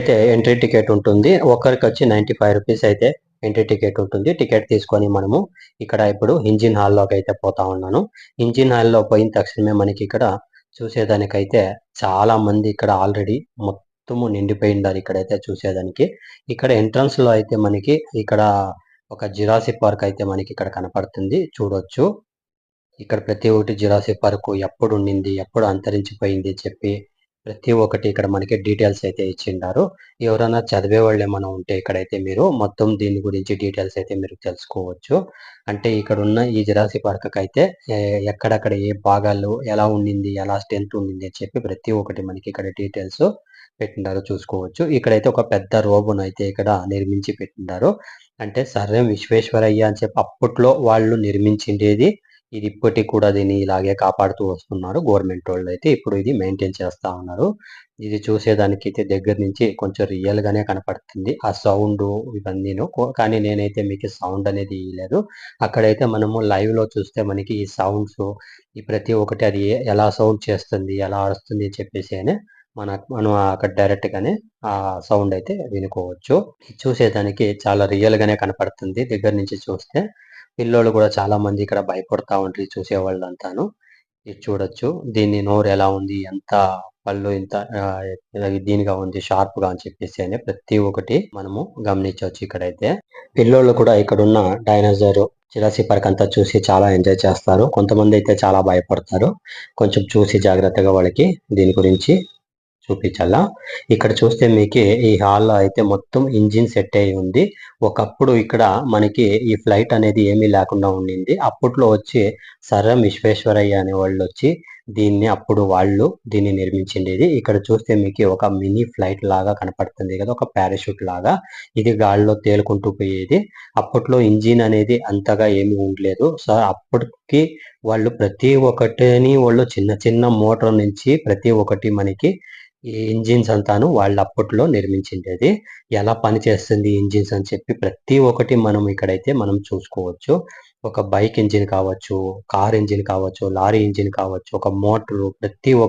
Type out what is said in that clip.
ఇక్కడైతే entry ticket ఉంటుంది. ఒక్కరికొచ్చి రూ. 95 అయితే ఎంట్రీ టికెట్ ఉంటుంది. టికెట్ తీసుకొని మనము ఇక్కడ ఇప్పుడు ఇంజిన్ హాల్‌లోకైతే పోతా ఉన్నాను. ఇంజిన్ హాల్‌లో పోయిన తక్షణమే మనకిక్కడ చూసేదానికైతే చాలా మంది ఇక్కడ ఆల్రెడీ మొత్తము నిండిపోయుండారు ఇక్కడైతే చూసేదానికి. ఇక్కడ ఎంట్రన్స్‌లో అయితే మనకి ఇక్కడ ఒక జిరాసిక్ పార్క్ అయితే మనకిక్కడ కనపడుతుంది. చూడొచ్చు. ఇక్కడ ప్రతి ఒక్కటి జురాసిక్ పార్క్ ఎప్పుడుండింది, ఎప్పుడు అంతరించిపోయింది చెప్పి ప్రతి ఒక్కటి ఇక్కడ మనకి డీటెయిల్స్ అయితే ఇచ్చిండారు. ఎవరైనా చదివేవాళ్ళేమన్నా ఉంటే ఇక్కడైతే మీరు మొత్తం దీని గురించి డీటెయిల్స్ అయితే మీరు తెలుసుకోవచ్చు. అంటే ఇక్కడున్న ఈ జురాసిక్ పార్క్‌కైతే ఎక్కడెక్కడ ఏ భాగాలు ఎలా ఉండింది, ఎలా స్ట్రెంత్ ఉండింది అని చెప్పి ప్రతి ఒక్కటి మనకి ఇక్కడ డీటెయిల్స్ పెట్టిండారు చూసుకోవచ్చు. ఇక్కడైతే ఒక పెద్ద రోబోనైతే ఇక్కడ నిర్మించి పెట్టిండారు. అంటే సర్ ఎం విశ్వేశ్వరయ్య అని చెప్పి అప్పట్లో వాళ్ళు నిర్మించిండేది. ఇది ఇప్పటికి కూడా దీన్ని ఇలాగే కాపాడుతూ వస్తున్నారు గవర్నమెంటోళ్ళైతే. ఇప్పుడు ఇది మెయింటైన్ చేస్తా ఉన్నారు. ఇది చూసేదానికైతే దగ్గర నుంచి కొంచెం రియల్‌గానే కనపడుతుంది. ఆ సౌండు ఇవన్నీను. కానీ నేనైతే మీకు సౌండ్ అనేది ఇయలేదు. అక్కడైతే మనము లైవ్‌లో చూస్తే మనకి ఈ సౌండ్స్ ఈ ప్రతి ఒక్కటి అది ఎలా సౌండ్ చేస్తుంది, ఎలా అరుస్తుంది అని చెప్పేసి అని మనం అక్కడ డైరెక్ట్‌గానే ఆ సౌండ్ అయితే వినుకోవచ్చు. చూసేదానికి చాలా రియల్‌గానే కనపడుతుంది దగ్గర నుంచి చూస్తే. పిల్లోళ్ళు కూడా చాలా మంది ఇక్కడ భయపడతా ఉండ్రి చూసేవాళ్ళంతాను. ఇది చూడొచ్చు. దీని నోరు ఎలా ఉంది, ఎంత పళ్ళు ఇంత దీనిగా ఉంది, షార్ప్‌గా అని చెప్పేసి అని ప్రతి ఒక్కటి మనము గమనించొచ్చు ఇక్కడైతే. పిల్లోళ్ళు కూడా ఇక్కడున్న డైనోసార్, జురాసిక్ పార్క్ అంతా చూసి చాలా ఎంజాయ్ చేస్తారు. కొంతమందైతే చాలా భయపడతారు. కొంచెం చూసి జాగ్రత్తగా వాళ్ళకి దీని గురించి చూపించాలా. ఇక్కడ చూస్తే మీకి ఈ హాల్‌లో అయితే మొత్తం ఇంజిన్ సెట్ అయ్యి ఉంది. ఒకప్పుడు ఇక్కడ మనకి ఈ ఫ్లైట్ అనేది ఏమీ లేకుండా ఉండింది. అప్పట్లో వచ్చి సర్ ఎం విశ్వేశ్వరయ్య అనేవాళ్ళొచ్చి అప్పుడు వాళ్ళు దీన్ని నిర్మించిండేది. ఇక్కడ చూస్తే మీకి ఒక మినీ ఫ్లైట్ లాగా కనపడుతుంది కదా! ఒక పారాషూట్ లాగా. ఇది గాలిలో తేలుకుంటూ పోయేది. అప్పట్లో ఇంజిన్ అనేది అంతగా ఏమీ ఉండలేదు. సో, అప్పటికి వాళ్ళు ప్రతి ఒక్కటిని వాళ్ళు చిన్న చిన్న మోటార్ నుంచి ప్రతి ఒక్కటి మనకి ఈ ఇంజిన్స్ అంతాను వాళ్ళు అప్పట్లో నిర్మించిండేది. ఎలా పనిచేస్తుంది ఇంజిన్స్ అని చెప్పి ప్రతి ఒక్కటి మనం ఇక్కడైతే మనం చూసుకోవచ్చు. ఒక బైక్ ఇంజిన్ కావచ్చు, కార్ ఇంజిన్ కావచ్చు, లారీ ఇంజిన్ కావచ్చు, ఒక మోటరు ప్రతి ఒక్క